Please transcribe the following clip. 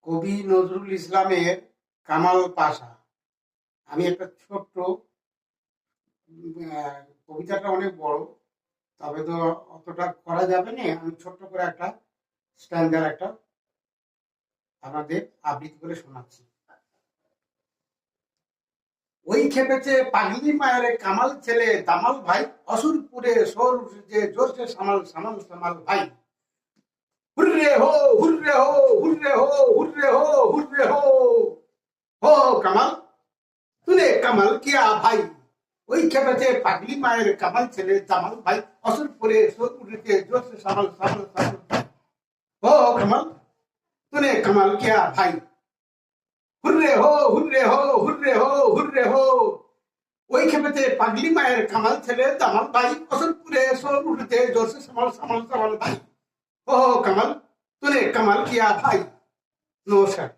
কবি নজরুল ইসলামের কামাল পাশা। আমি একটা ছোট্ট কবিতাটা অনেক বড়, তবে তো অতটা করা যাবে না। আমি ছোট্ট করে একটা স্ট্যান্ডার একটা আপনাদের আবৃত্তি করে শোনাচ্ছি। ওই খেপেছে পাগলি মায়ের কামাল ছেলে দামাল ভাই, অসুরপুরে সোর উঠেছে জোরসে সামাল সামাল সামাল ভাই। হুররে হো হুররে হো হুররে হো হুররে হো হুররে হো হো কামাল তুলে কামাল কিয়া ভাই। ওই খেপেছে পাগলি মায়ের কামাল ছেলে জামাল ভাই, অসুরপুরে সোর উঠেছে জোরসে সামাল সামাল সামাল ভাই। হো কামাল তুলে কামাল কিয়া ভাই। হুররে হো হুররে হো হুররে হো হুররে হো। ওই খেপেছে পাগলি মায়ের কামাল ছেলে জামাল ভাই, অসুরপুরে সোর উঠেছে জোরসে সামাল সামাল সামাল ভাই। ও কামাল তুলে কামাল কিয়া ভাই। নমস্কার।